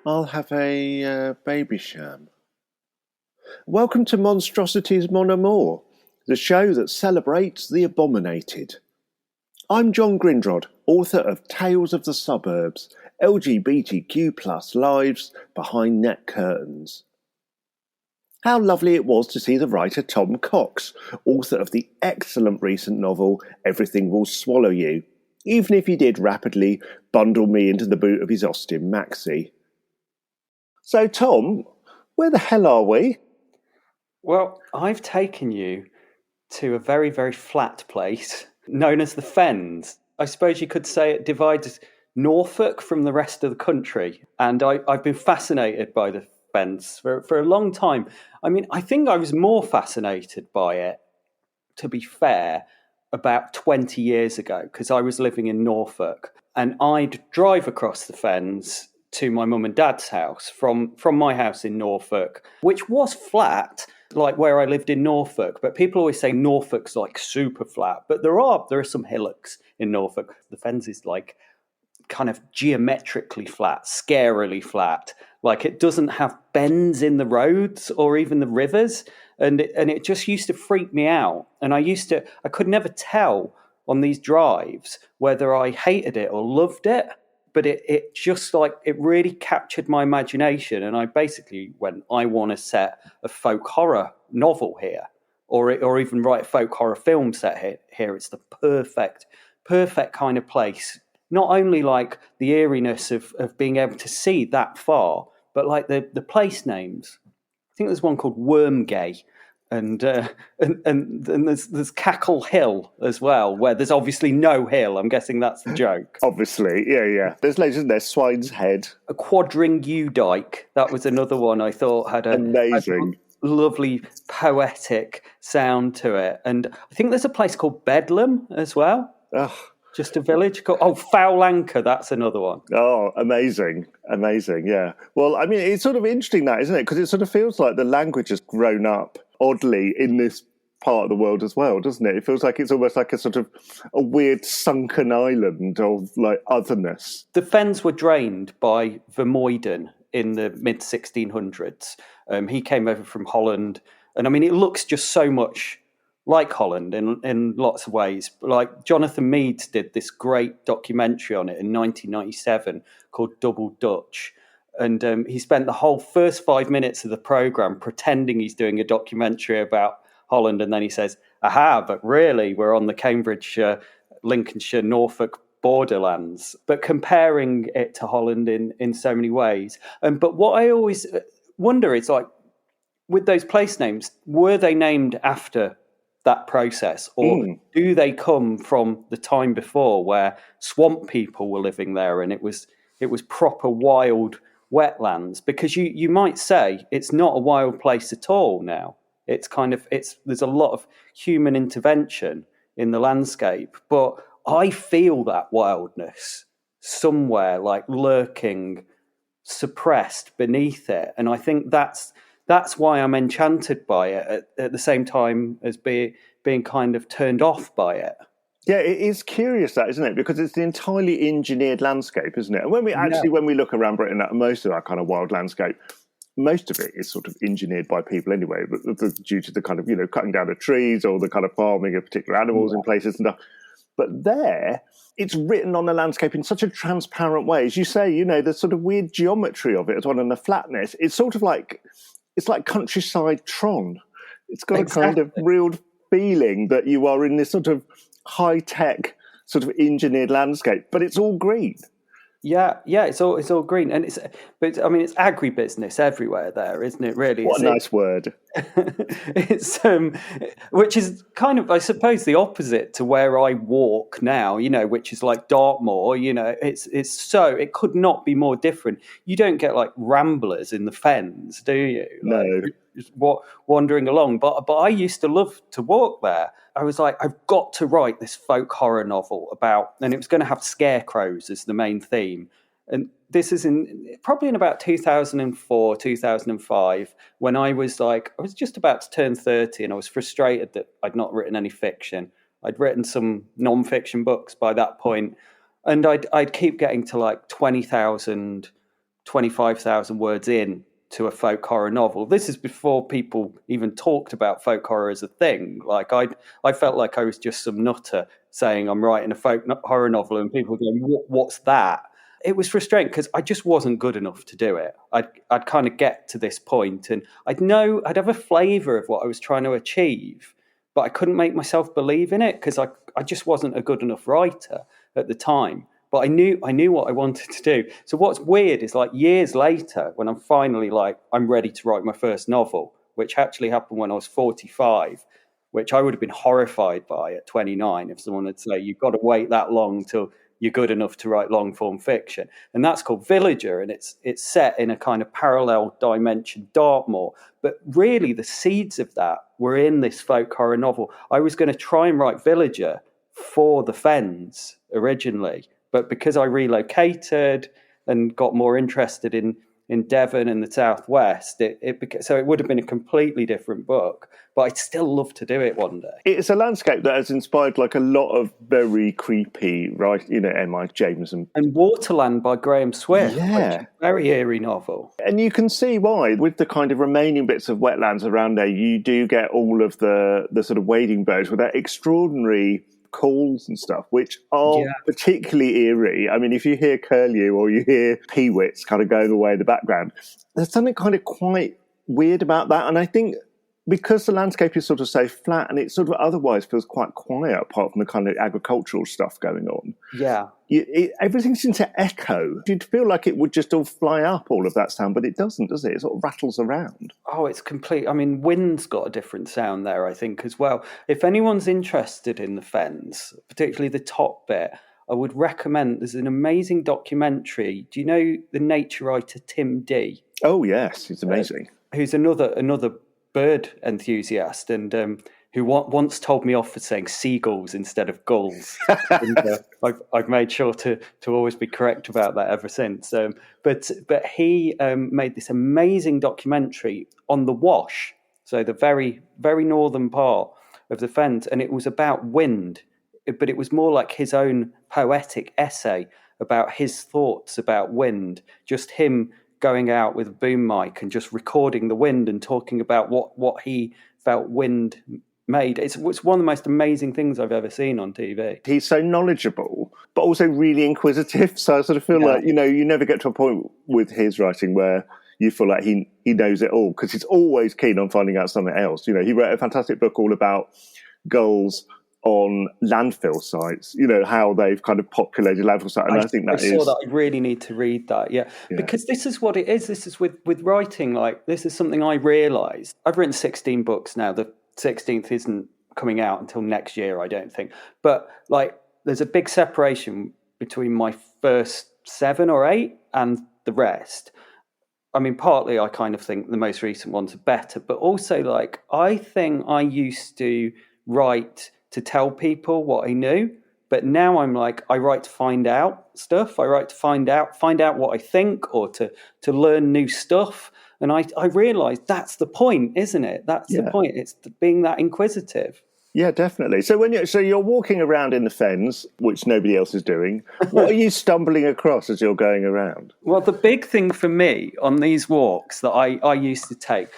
I'll have a baby sham. Welcome to Monstrosities Mon Amour, the show that celebrates the abominated. I'm John Grindrod, author of Tales of the Suburbs, LGBTQ+ lives behind net curtains. How lovely it was to see the writer Tom Cox, author of the excellent recent novel Everything Will Swallow You, even if he did rapidly bundle me into the boot of his Austin Maxi. So, Tom, where the hell are we? Well, I've taken you to a very, very flat place known as the Fens. I suppose you could say it divides Norfolk from the rest of the country. And I've been fascinated by the Fens for a long time. I mean, I think I was more fascinated by it, to be fair, about 20 years ago, because I was living in Norfolk and I'd drive across the Fens to my mum and dad's house from my house in Norfolk, which was flat, like where I lived in Norfolk. But people always say Norfolk's like super flat, but there are some hillocks in Norfolk. The Fens is like kind of geometrically flat, scarily flat. Like it doesn't have bends in the roads or even the rivers, and it just used to freak me out. And I could never tell on these drives whether I hated it or loved it. But it just like, it really captured my imagination. And I basically went, I want to set a folk horror novel here, or even write a folk horror film set here. It's the perfect kind of place. Not only like the eeriness of being able to see that far, but like the place names. I think there's one called Wormgay. And there's Cackle Hill as well, where there's obviously no hill. I'm guessing that's the joke. Obviously, yeah. There's loads, isn't there? Swine's Head. A Quadring Dyke. That was another one I thought had amazing, lovely poetic sound to it. And I think there's a place called Bedlam as well. Ugh. Just a village called Fowlanker. That's another one. Oh, amazing, yeah. Well, I mean, it's sort of interesting that, isn't it? Because it sort of feels like the language has grown up oddly in this part of the world as well, doesn't it? It feels like it's almost like a sort of a weird sunken island of like otherness. The Fens were drained by Vermuyden in the mid 1600s. He came over from Holland, and I mean, it looks just so much like Holland in lots of ways. Like Jonathan Meades did this great documentary on it in 1997 called Double Dutch. And he spent the whole first 5 minutes of the programme pretending he's doing a documentary about Holland. And then he says, aha, but really we're on the Cambridge, Lincolnshire, Norfolk borderlands. But comparing it to Holland in so many ways. But what I always wonder is, like, with those place names, were they named after that process, or do they come from the time before where swamp people were living there and it was proper wild wetlands? Because you might say it's not a wild place at all now. It's there's a lot of human intervention in the landscape, but I feel that wildness somewhere, like lurking, suppressed beneath it. And I think that's why I'm enchanted by it at the same time as being kind of turned off by it. Yeah, it is curious that, isn't it? Because it's an entirely engineered landscape, isn't it? And when we look around Britain at most of that kind of wild landscape, most of it is sort of engineered by people anyway, but due to the kind of, cutting down of trees or the kind of farming of particular animals in places and stuff. But there, it's written on the landscape in such a transparent way. As you say, the sort of weird geometry of it as well, and the flatness. It's sort of like, it's like countryside Tron. It's got exactly a kind of real feeling that you are in this sort of high-tech, sort of engineered landscape, but it's all green. Yeah, it's all green, and it's agribusiness everywhere there, isn't it? Really, what a nice word. It's which is kind of, I suppose, the opposite to where I walk now. Which is like Dartmoor. It could not be more different. You don't get like ramblers in the Fens, do you? No. Just wandering along, but I used to love to walk there. I was like, I've got to write this folk horror novel about, and it was going to have scarecrows as the main theme. And this is probably in about 2004, 2005, when I was just about to turn 30, and I was frustrated that I'd not written any fiction. I'd written some non-fiction books by that point, and I'd keep getting to like 20,000 25,000 words in to a folk horror novel. This is before people even talked about folk horror as a thing. Like I felt like I was just some nutter saying I'm writing a folk horror novel, and people were going, "What's that?" It was frustrating because I just wasn't good enough to do it. I'd kind of get to this point, and I'd have a flavour of what I was trying to achieve, but I couldn't make myself believe in it because I just wasn't a good enough writer at the time. But I knew what I wanted to do. So what's weird is like years later, when I'm finally like, I'm ready to write my first novel, which actually happened when I was 45, which I would have been horrified by at 29 if someone had said, you've got to wait that long till you're good enough to write long form fiction. And that's called Villager, and it's set in a kind of parallel dimension, Dartmoor. But really the seeds of that were in this folk horror novel. I was going to try and write Villager for the Fens originally, but because I relocated and got more interested in Devon and the Southwest, so it would have been a completely different book, but I'd still love to do it one day. It's a landscape that has inspired like a lot of very creepy, right? M.I. Jameson. And Waterland by Graham Swift, yeah, very eerie novel. And you can see why, with the kind of remaining bits of wetlands around there, you do get all of the sort of wading birds with that extraordinary calls and stuff, which are particularly eerie. I mean, if you hear curlew or you hear peewits kind of going away in the background, there's something kind of quite weird about that. And I think because the landscape is sort of so flat and it sort of otherwise feels quite quiet apart from the kind of agricultural stuff going on. Yeah. Everything seems to echo. You'd feel like it would just all fly up, all of that sound, but it doesn't, does it? It sort of rattles around. Oh, it's complete. I mean, wind's got a different sound there, I think, as well. If anyone's interested in the Fens, particularly the top bit, I would recommend, there's an amazing documentary. Do you know the nature writer Tim D? Oh, yes. He's amazing. Who's another bird enthusiast and who once told me off for saying seagulls instead of gulls. And, I've made sure to always be correct about that ever since. But he made this amazing documentary on the Wash, so the very, very northern part of the Fens, and it was about wind, but it was more like his own poetic essay about his thoughts about wind, just him going out with a boom mic and just recording the wind and talking about what he felt wind made. It's one of the most amazing things I've ever seen on TV. He's so knowledgeable, but also really inquisitive. So I sort of feel like, you never get to a point with his writing where you feel like he knows it all, because he's always keen on finding out something else. He wrote a fantastic book all about gulls on landfill sites, how they've kind of populated landfill sites. And I think that I really need to read that, because this is what it is. This is with writing, like, this is something I realised. I've written 16 books now. The 16th isn't coming out until next year, I don't think. But, like, there's a big separation between my first 7 or 8 and the rest. I mean, partly I kind of think the most recent ones are better, but also, like, I think I used to write to tell people what I knew, but now I'm like, I write to find out stuff. I write to find out what I think, or to learn new stuff. And I realised that's the point, isn't it? That's the point. It's being that inquisitive. Yeah, definitely. So you're walking around in the Fens, which nobody else is doing, what are you stumbling across as you're going around? Well, the big thing for me on these walks that I used to take,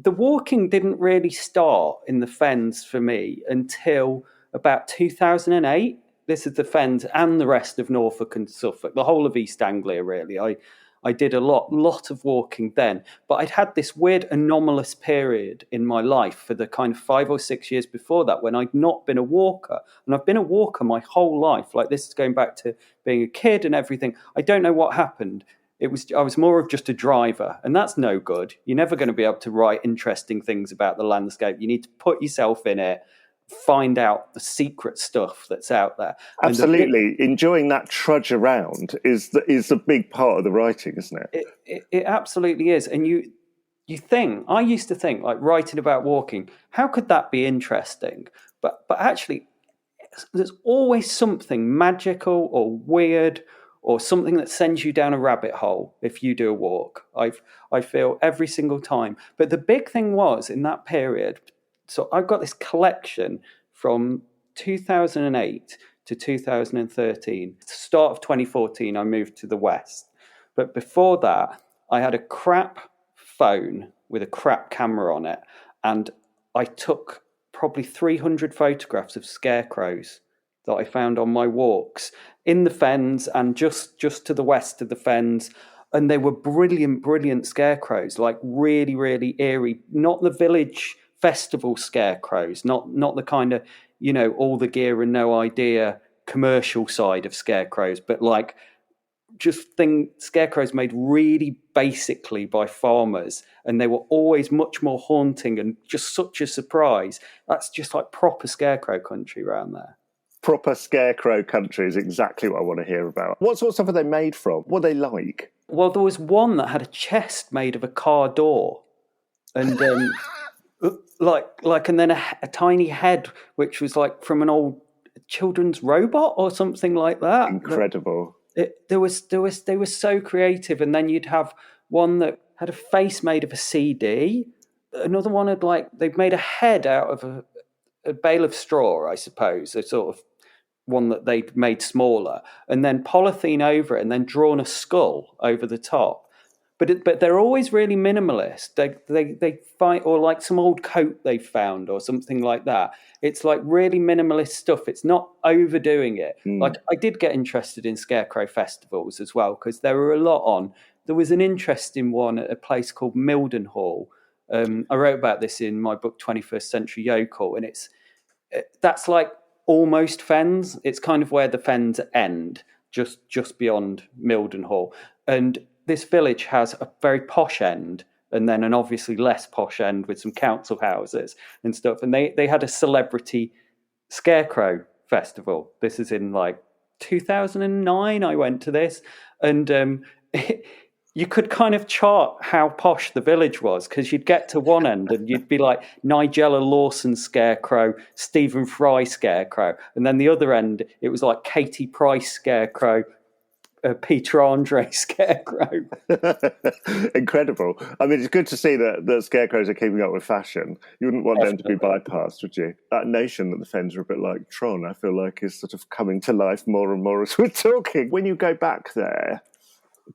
the walking didn't really start in the Fens for me until about 2008. This is the Fens and the rest of Norfolk and Suffolk, the whole of East Anglia, really. I did a lot of walking then, but I'd had this weird anomalous period in my life for the kind of 5 or 6 years before that when I'd not been a walker. And I've been a walker my whole life. Like, this is going back to being a kid and everything. I don't know what happened. I was more of just a driver, and that's no good. You're never going to be able to write interesting things about the landscape. You need to put yourself in it, find out the secret stuff that's out there. Absolutely. Enjoying that trudge around is a big part of the writing, isn't it? It absolutely is. And I used to think, like, writing about walking, how could that be interesting? But actually, there's always something magical or weird or something that sends you down a rabbit hole if you do a walk. I feel every single time. But the big thing was, in that period, so I've got this collection from 2008 to 2013. Start of 2014, I moved to the West. But before that, I had a crap phone with a crap camera on it, and I took probably 300 photographs of scarecrows that I found on my walks in the Fens and just to the west of the Fens. And they were brilliant scarecrows, like really, really eerie. Not the village festival scarecrows, not the kind of, all the gear and no idea commercial side of scarecrows, but like scarecrows made really basically by farmers, and they were always much more haunting and just such a surprise. That's just like proper scarecrow country around there. Proper scarecrow country is exactly what I want to hear about. What sort of stuff are they made from? What are they like? Well, there was one that had a chest made of a car door, and and then a tiny head, which was like from an old children's robot or something like that. Incredible. They were so creative. And then you'd have one that had a face made of a CD. Another one had they'd made a head out of a bale of straw, I suppose, a sort of one that they'd made smaller, and then polythene over it, and then drawn a skull over the top. But they're always really minimalist. They find, or like some old coat they found or something like that. It's like really minimalist stuff. It's not overdoing it. Like I did get interested in scarecrow festivals as well, because there were a lot on. There was an interesting one at a place called Mildenhall. I wrote about this in my book 21st Century Yokel, and that's like almost Fens. It's kind of where the Fens end, just beyond Mildenhall. And this village has a very posh end and then an obviously less posh end with some council houses and stuff. And they had a celebrity scarecrow festival. This is in 2009. I went to this, and you could kind of chart how posh the village was, because you'd get to one end and you'd be like Nigella Lawson scarecrow, Stephen Fry scarecrow. And then the other end, it was like Katie Price scarecrow, Peter Andre scarecrow. Incredible. I mean, it's good to see that the scarecrows are keeping up with fashion. You wouldn't want them to be bypassed, would you? That notion that the Fens are a bit like Tron, I feel like, is sort of coming to life more and more as we're talking. When you go back there,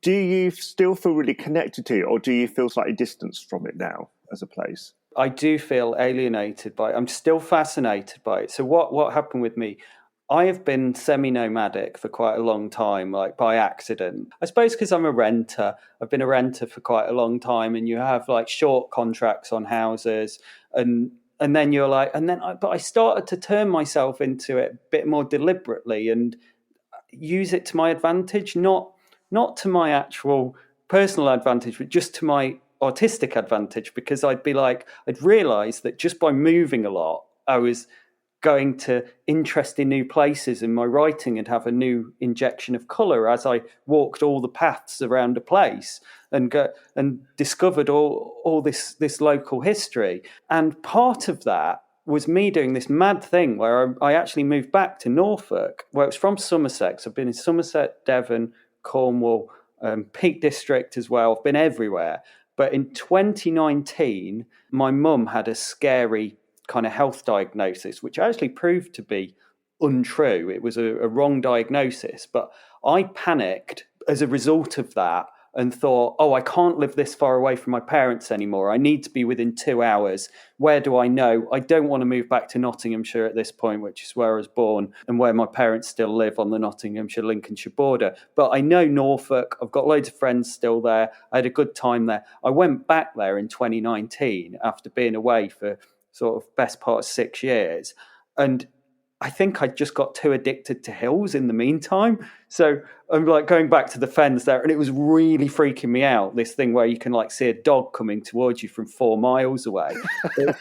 do you still feel really connected to it, or do you feel slightly distanced from it now as a place? I do feel alienated by it. I'm still fascinated by it. So what happened with me? I have been semi-nomadic for quite a long time, like by accident. I suppose because I'm a renter. I've been a renter for quite a long time, and you have like short contracts on houses, and then you're like, but I started to turn myself into it a bit more deliberately and use it to my advantage, not to my actual personal advantage, but just to my artistic advantage, because I'd realised that just by moving a lot, I was going to interest in new places in my writing and have a new injection of colour as I walked all the paths around a place and discovered all this local history. And part of that was me doing this mad thing where I actually moved back to Norfolk, where it's from Somerset. So I've been in Somerset, Devon, Cornwall, Peak District as well. I've been everywhere. But in 2019, my mum had a scary kind of health diagnosis, which actually proved to be untrue. It was a wrong diagnosis, but I panicked as a result of that and thought, I can't live this far away from my parents anymore. I need to be within 2 hours. Where do I know? I don't want to move back to Nottinghamshire at this point, which is where I was born and where my parents still live on the Nottinghamshire-Lincolnshire border. But I know Norfolk. I've got loads of friends still there. I had a good time there. I went back there in 2019 after being away for sort of best part of 6 years. And I think I just got too addicted to hills in the meantime. So I'm like going back to the Fens there, and it was really freaking me out. This thing where you can like see a dog coming towards you from 4 miles away. It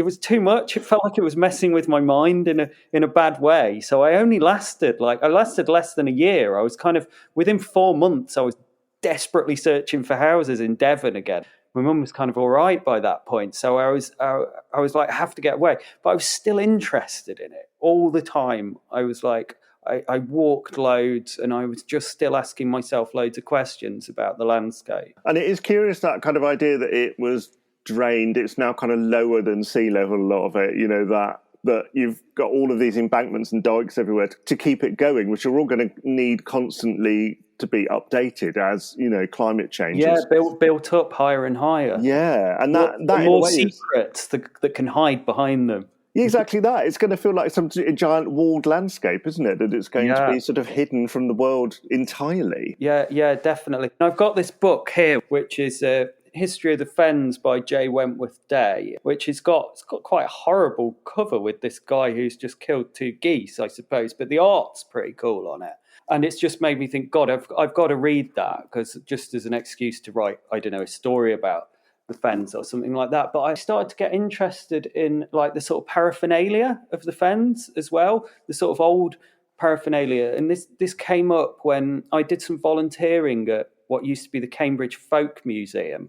was too much. It felt like it was messing with my mind in a bad way. So I only lasted less than a year. I was kind of within 4 months, I was desperately searching for houses in Devon again. My mum was kind of all right by that point. So I was like, I have to get away. But I was still interested in it all the time. I was like, I walked loads, and I was just still asking myself loads of questions about the landscape. And it is curious, that kind of idea that it was drained. It's now kind of lower than sea level, a lot of it, that that you've got all of these embankments and dikes everywhere to keep it going, which are all going to need constantly to be updated as, climate changes. Yeah, built up higher and higher. Yeah, and that the in a more way secrets that can hide behind them. Yeah, exactly that. It's going to feel like a giant walled landscape, isn't it? That it's going to be sort of hidden from the world entirely. Yeah, definitely. I've got this book here, which is History of the Fens by J. Wentworth Day, which it's got quite a horrible cover with this guy who's just killed 2 geese, I suppose, but the art's pretty cool on it. And it's just made me think, God, I've got to read that, because just as an excuse to write, I don't know, a story about the Fens or something like that. But I started to get interested in like the sort of paraphernalia of the Fens as well, the sort of old paraphernalia. And this came up when I did some volunteering at what used to be the Cambridge Folk Museum.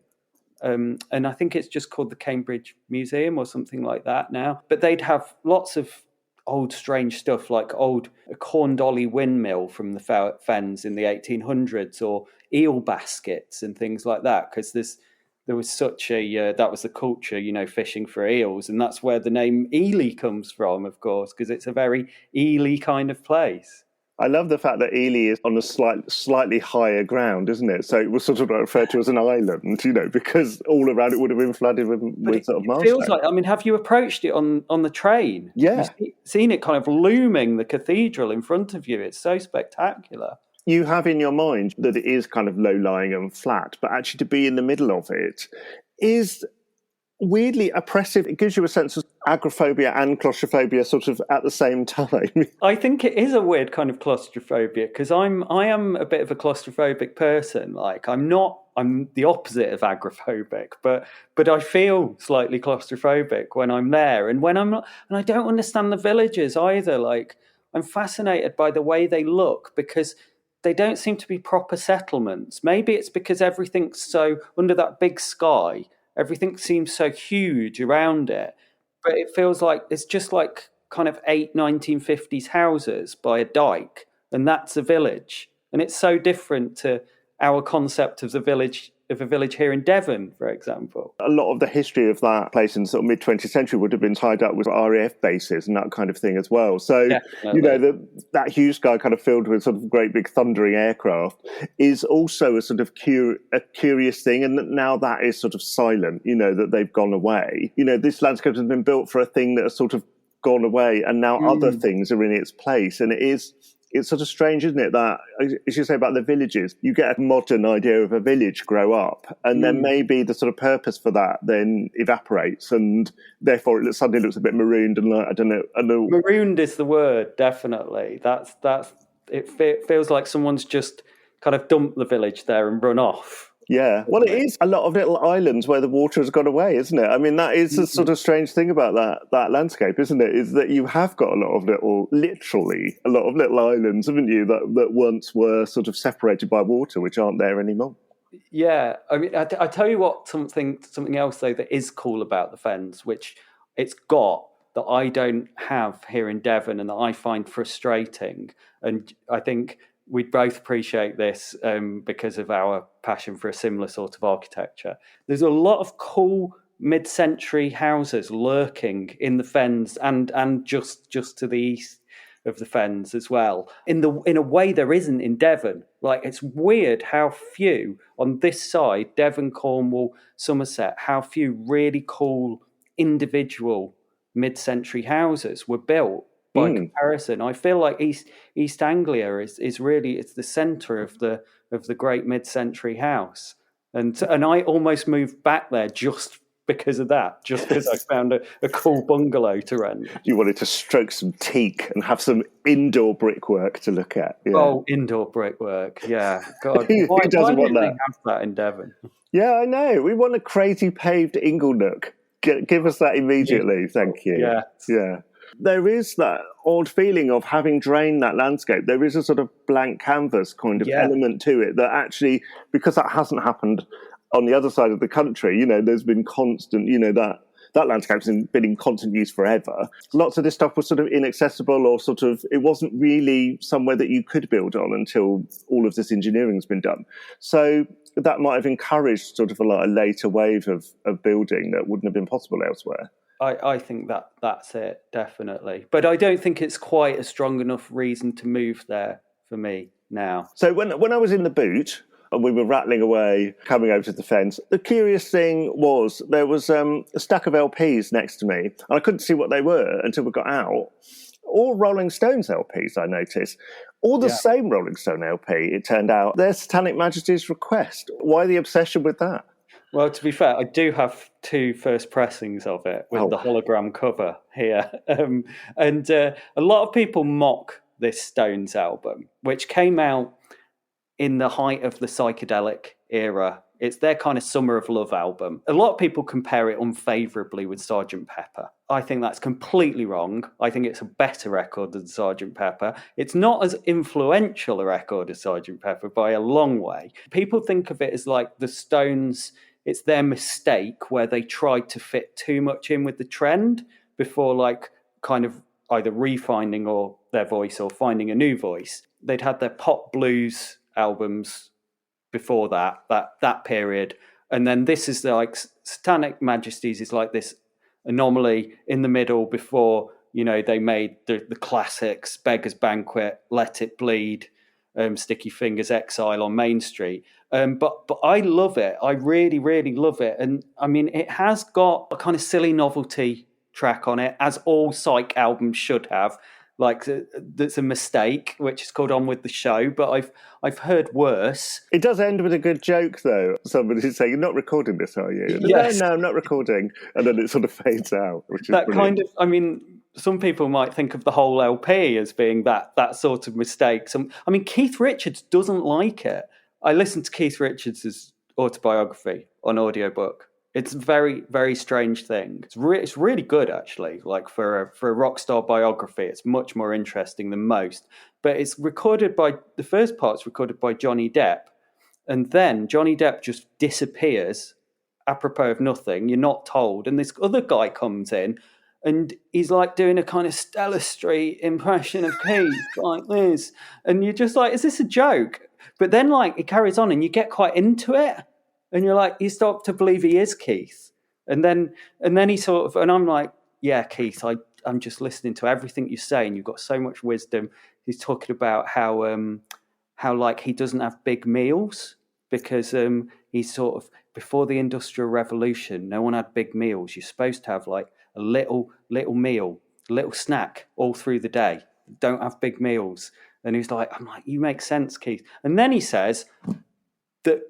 And I think it's just called the Cambridge Museum or something like that now. But they'd have lots of old strange stuff, like old corn dolly windmill from the Fens in the 1800s, or eel baskets and things like that, because there was such a that was the culture, fishing for eels, and that's where the name Ely comes from, of course, because it's a very Ely kind of place. I love the fact that Ely is on a slightly higher ground, isn't it? So it was sort of referred to as an island, because all around it would have been flooded with sort of marshlands. It feels like, have you approached it on the train? Yeah. You've seen it kind of looming the cathedral in front of you. It's so spectacular. You have in your mind that it is kind of low-lying and flat, but actually to be in the middle of it is weirdly oppressive. It gives you a sense of agoraphobia and claustrophobia sort of at the same time. I think it is a weird kind of claustrophobia, because I am a bit of a claustrophobic person. Like I'm the opposite of agoraphobic, but I feel slightly claustrophobic when I'm there, and when I'm not, and I don't understand the villages either. Like I'm fascinated by the way they look, because they don't seem to be proper settlements. Maybe it's because everything's so under that big sky. Everything seems so huge around it, but it feels like it's just like kind of 1950s houses by a dike, and that's a village. And it's so different to our concept of a village here in Devon, for example. A lot of the history of that place in sort of mid-20th century would have been tied up with RAF bases and that kind of thing as well. So, that huge sky kind of filled with sort of great big thundering aircraft is also a sort of a curious thing. And now that is sort of silent, that they've gone away. This landscape has been built for a thing that has sort of gone away, and now other things are in its place. And it's sort of strange, isn't it, that, as you say about the villages, you get a modern idea of a village grow up, and then maybe the sort of purpose for that then evaporates, and therefore it suddenly looks a bit marooned and like, I don't know. Marooned is the word, definitely. That's it feels like someone's just kind of dumped the village there and run off. Yeah, well, it is a lot of little islands where the water has gone away, isn't it? I mean, that is a sort of strange thing about that landscape, isn't it? Is that you have got literally a lot of little islands, haven't you, that once were sort of separated by water, which aren't there anymore. Yeah, I mean, I tell you what, something else though that is cool about the Fens, which it's got that I don't have here in Devon, and that I find frustrating, and I think we'd both appreciate this because of our passion for a similar sort of architecture. There's a lot of cool mid-century houses lurking in the Fens and just to the east of the Fens as well. In a way there isn't in Devon. Like, it's weird how few on this side, Devon, Cornwall, Somerset, how few really cool individual mid-century houses were built. By comparison, I feel like East Anglia is really, it's the centre of the great mid-century house, and I almost moved back there just because of that, just because I found a cool bungalow to rent. You wanted to stroke some teak and have some indoor brickwork to look at. Yeah. Oh, indoor brickwork, yeah. God, why doesn't want that? They have that in Devon? Yeah, I know. We want a crazy paved inglenook. Give us that immediately, thank you. Yeah. There is that odd feeling of having drained that landscape. There is a sort of blank canvas kind of element to it that actually, because that hasn't happened on the other side of the country, there's been constant, that landscape's been in constant use forever. Lots of this stuff was sort of inaccessible, or sort of, it wasn't really somewhere that you could build on until all of this engineering's been done. So that might have encouraged sort of a later wave of building that wouldn't have been possible elsewhere. I think that's it, definitely. But I don't think it's quite a strong enough reason to move there for me now. So when I was in the boot and we were rattling away, coming over to the fence, the curious thing was there was a stack of LPs next to me, and I couldn't see what they were until we got out. All Rolling Stones LPs, I noticed. All the same Rolling Stone LP, it turned out. Their Satanic Majesties Request. Why the obsession with that? Well, to be fair, I do have 2 first pressings of it with the hologram cover here. And a lot of people mock this Stones album, which came out in the height of the psychedelic era. It's their kind of Summer of Love album. A lot of people compare it unfavourably with Sgt Pepper. I think that's completely wrong. I think it's a better record than Sgt Pepper. It's not as influential a record as Sgt Pepper by a long way. People think of it as like the Stones, it's their mistake where they tried to fit too much in with the trend before like kind of either refinding or their voice or finding a new voice. They'd had their pop blues albums before that period, and then this is like Satanic Majesties is like this anomaly in the middle before, you know, they made the classics, Beggar's Banquet, Let It Bleed, Sticky Fingers, Exile on Main Street. But I love it. I really, really love it. And I mean, it has got a kind of silly novelty track on it, as all psych albums should have. Like that's a mistake, which is called On With The Show, but I've heard worse. It does end with a good joke, though. Somebody's saying, "You're not recording this, are you?" Yes. No, I'm not recording. And then it sort of fades out, which is that brilliant. Kind of, I mean, some people might think of the whole LP as being that sort of mistake. I mean, Keith Richards doesn't like it. I listened to Keith Richards' autobiography on audiobook. It's a very, very strange thing. It's really good, actually. Like for a rock star biography, it's much more interesting than most. But it's recorded by, the first part's recorded by Johnny Depp. And then Johnny Depp just disappears, apropos of nothing. You're not told. And this other guy comes in and he's like doing a kind of Stella Street impression of Keith, like this. And you're just like, is this a joke? But then like it carries on and you get quite into it. And you're like, you start to believe he is Keith. And then he sort of, and I'm like, yeah, Keith, I'm just listening to everything you say, and you've got so much wisdom. He's talking about how like he doesn't have big meals because he's sort of, before the Industrial Revolution, no one had big meals. You're supposed to have like a little meal, a little snack all through the day. Don't have big meals. And he's like, I'm like, you make sense, Keith. And then he says that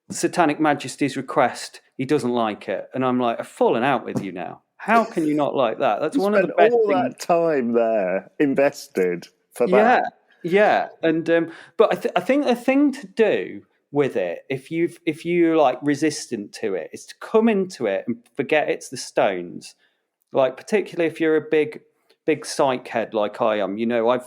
Satanic Majesty's Request, he doesn't like it, and I'm like, I've fallen out with you now. How can you not like that? That's one of the best all things. That time there invested for that. Yeah. And but I think the thing to do with it, if you like resistant to it, is to come into it and forget it's the Stones. Like particularly if you're a big psych head like I am, you know,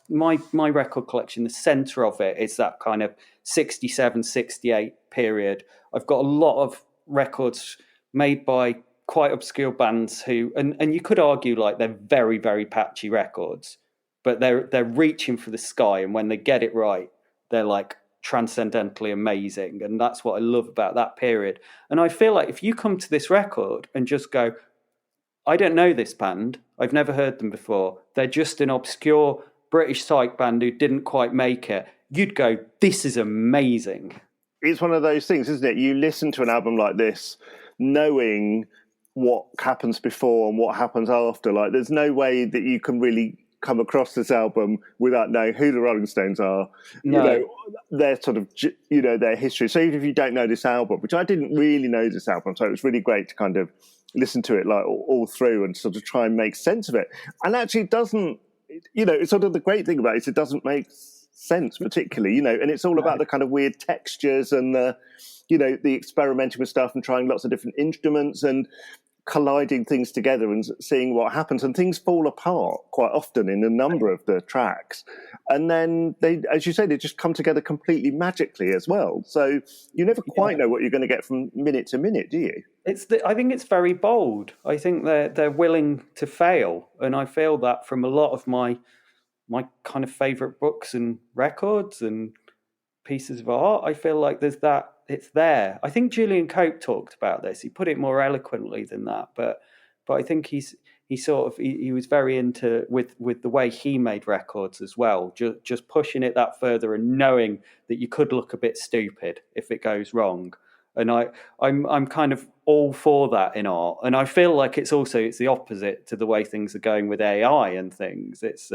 my record collection, the centre of it is that kind of 67, 68 period. I've got a lot of records made by quite obscure bands who, and you could argue like they're very, very patchy records, but they're reaching for the sky, and when they get it right, they're like transcendentally amazing. And that's what I love about that period. And I feel like if you come to this record and just go, I don't know this band, I've never heard them before, they're just an obscure British psych band who didn't quite make it, you'd go, this is amazing. It's one of those things, isn't it? You listen to an album like this knowing what happens before and what happens after. Like, there's no way that you can really come across this album without knowing who the Rolling Stones are, No. You know, their sort of, you know, their history. So even if you don't know this album, which I didn't really know this album, so it was really great to kind of listen to it like all through and sort of try and make sense of it. And actually it doesn't, you know, it's sort of the great thing about it is it doesn't make sense particularly, you know, and it's all about the kind of weird textures and the, you know, the experimenting with stuff and trying lots of different instruments and colliding things together and seeing what happens, and things fall apart quite often in a number of the tracks, and then they, as you say, they just come together completely magically as well, so you never quite know what you're going to get from minute to minute, do you? I think it's very bold. I think they're willing to fail, and I feel that from a lot of my kind of favorite books and records and pieces of art. I feel like there's that, it's there. I think Julian Cope talked about this. He put it more eloquently than that, but but I think he was very into with the way he made records as well, just pushing it that further and knowing that you could look a bit stupid if it goes wrong. And I'm kind of all for that in art, and I feel like it's the opposite to the way things are going with AI and things. It's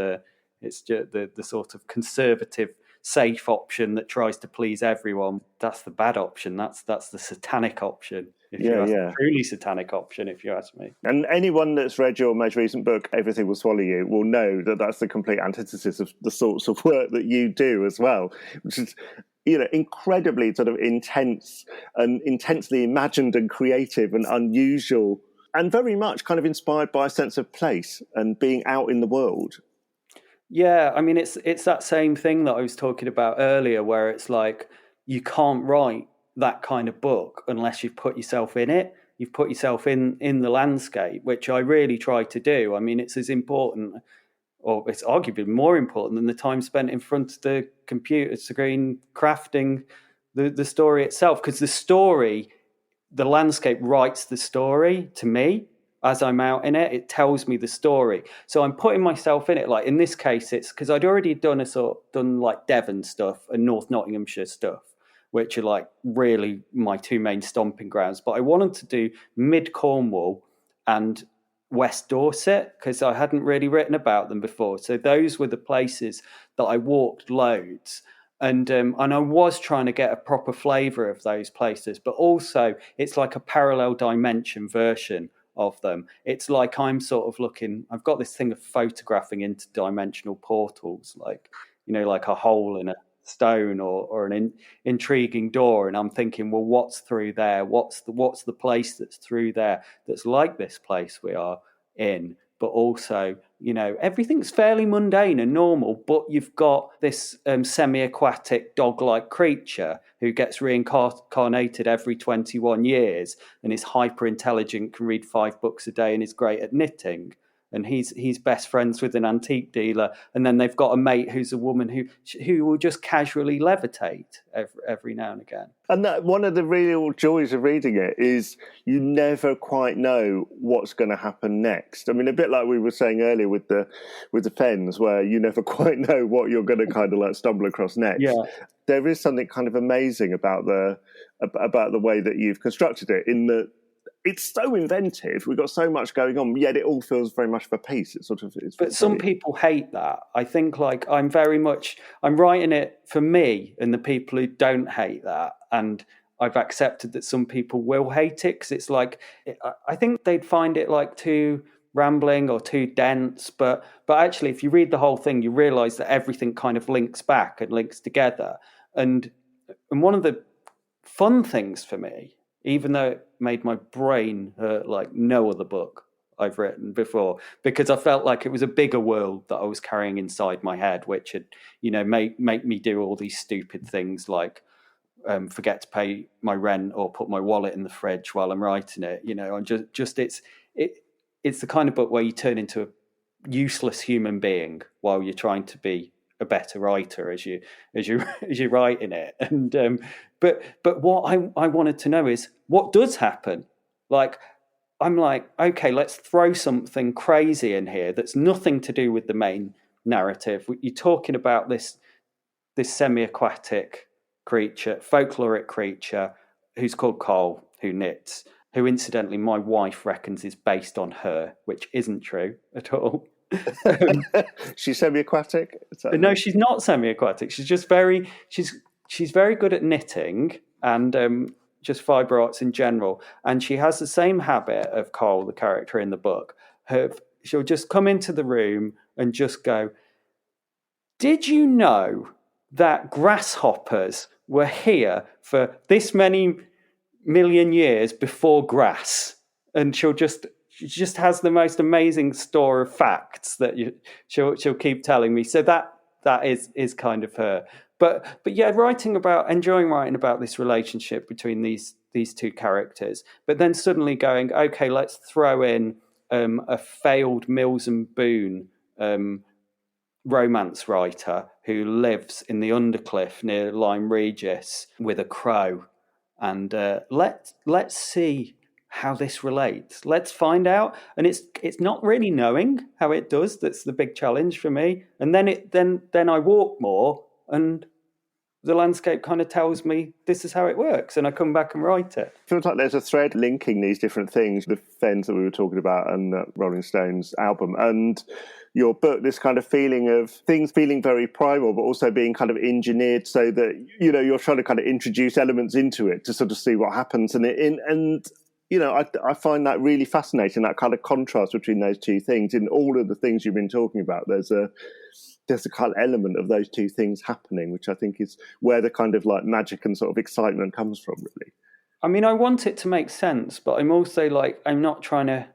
just the sort of conservative, safe option that tries to please everyone. That's the bad option. That's the satanic option. The truly satanic option, if you ask me. And anyone that's read your most recent book, Everything Will Swallow You, will know that that's the complete antithesis of the sorts of work that you do as well, which is, incredibly sort of intense and intensely imagined and creative and unusual, and very much kind of inspired by a sense of place and being out in the world. Yeah, I mean, it's that same thing that I was talking about earlier, where it's like you can't write that kind of book unless you've put yourself in it. You've put yourself in the landscape, which I really try to do. I mean, it's as important, or it's arguably more important than the time spent in front of the computer screen crafting the story itself. Because the landscape writes the story to me. As I'm out in it, it tells me the story. So I'm putting myself in it. Like in this case, it's because I'd already done like Devon stuff and North Nottinghamshire stuff, which are like really my two main stomping grounds. But I wanted to do mid Cornwall and West Dorset because I hadn't really written about them before. So those were the places that I walked loads. And I was trying to get a proper flavour of those places, but also it's like a parallel dimension version of them. It's like I'm sort of looking, I've got this thing of photographing interdimensional portals, like, like a hole in a stone or an intriguing door. And I'm thinking, well, what's through there? What's the place that's through there that's like this place we are in? But also, everything's fairly mundane and normal, but you've got this semi-aquatic dog-like creature who gets reincarnated every 21 years and is hyper-intelligent, can read 5 books a day and is great at knitting. And he's best friends with an antique dealer. And then they've got a mate who's a woman who will just casually levitate every now and again. And that one of the real joys of reading it is you never quite know what's going to happen next. I mean, a bit like we were saying earlier with the Fens, where you never quite know what you're going to kind of like stumble across next. Yeah. There is something kind of amazing about the way that you've constructed it, in that it's so inventive. We've got so much going on, yet it all feels very much of a piece. But some people hate that. I think I'm writing it for me and the people who don't hate that. And I've accepted that some people will hate it because it's like, I think they'd find it like too rambling or too dense. But actually, if you read the whole thing, you realise that everything kind of links back and links together. And one of the fun things for me, even though it made my brain hurt like no other book I've written before, because I felt like it was a bigger world that I was carrying inside my head, which had, make me do all these stupid things like forget to pay my rent or put my wallet in the fridge while I'm writing it. I'm just it's the kind of book where you turn into a useless human being while you're trying to be a better writer as you're writing it. And but what I wanted to know is what does happen. Like I'm like, okay, let's throw something crazy in here that's nothing to do with the main narrative. You're talking about this semi-aquatic creature, folkloric creature who's called Cole, who knits, who incidentally my wife reckons is based on her, which isn't true at all. She's semi-aquatic? No, she's not semi-aquatic. She's just she's very good at knitting and just fibre arts in general. And she has the same habit of Cole, the character in the book. She'll just come into the room and just go, did you know that grasshoppers were here for this many million years before grass? And she just has the most amazing store of facts that she'll keep telling me. So that is kind of her. But yeah, enjoying writing about this relationship between these two characters, but then suddenly going, okay, let's throw in a failed Mills and Boon romance writer who lives in the Undercliff near Lyme Regis with a crow, and let's see how this relates. Let's find out. And it's not really knowing how it does that's the big challenge for me. And then I walk more, and the landscape kind of tells me this is how it works, and I come back and write it. It feels like there's a thread linking these different things, the Fens that we were talking about and Rolling Stones album and your book, this kind of feeling of things feeling very primal, but also being kind of engineered so that, you know, you're trying to kind of introduce elements into it to sort of see what happens. And you know, I find that really fascinating, that kind of contrast between those two things. In all of the things you've been talking about, there's a kind of element of those two things happening, which I think is where the kind of like magic and sort of excitement comes from, really. I mean, I want it to make sense, but I'm also like, I'm not trying to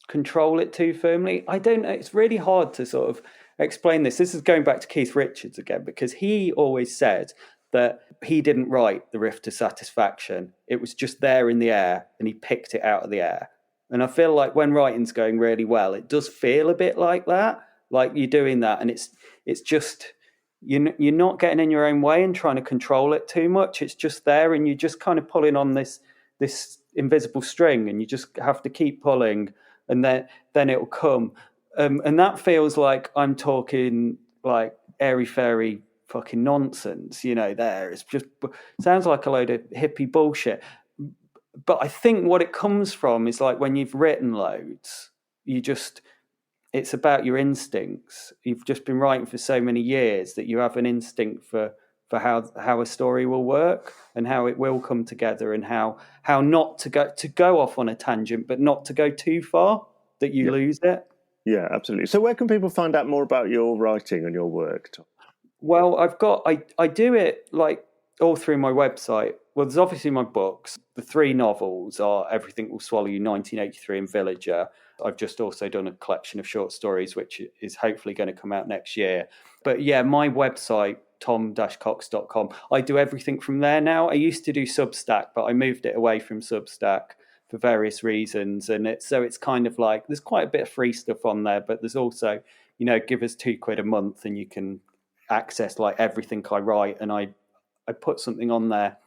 control it too firmly. I don't know. It's really hard to sort of explain this. This is going back to Keith Richards again, because he always said that he didn't write the riff to satisfaction. It was just there in the air, and he picked it out of the air. And I feel like when writing's going really well, it does feel a bit like that, like you're doing that, and it's just you're not getting in your own way and trying to control it too much. It's just there, and you're just kind of pulling on this invisible string, and you just have to keep pulling, and then it'll come. And that feels like I'm talking like airy fairy fucking nonsense, you know. It's just sounds like a load of hippie bullshit. But I think what it comes from is like when you've written loads, it's about your instincts. You've just been writing for so many years that you have an instinct for how a story will work and how it will come together, and how not to go off on a tangent, but not to go too far that you lose it. Yeah, absolutely. So where can people find out more about your writing and your work, Tom? Well, I do it like all through my website. Well, there's obviously my books. The 3 novels are Everything Will Swallow You, 1983, and Villager. I've just also done a collection of short stories, which is hopefully going to come out next year. But yeah, my website, tom-cox.com, I do everything from there now. I used to do Substack, but I moved it away from Substack for various reasons. And it's kind of like, there's quite a bit of free stuff on there, but there's also, you know, give us £2 a month and you can access like everything I write. And I put something on there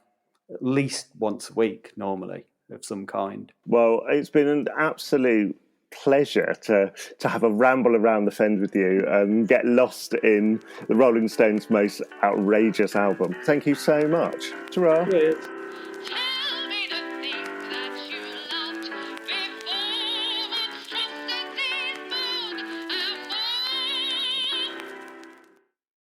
at least once a week normally of some kind. Well, it's been an absolute pleasure to have a ramble around the Fens with you and get lost in the Rolling Stones' most outrageous album. Thank you so much. Ta-ra. Cheers.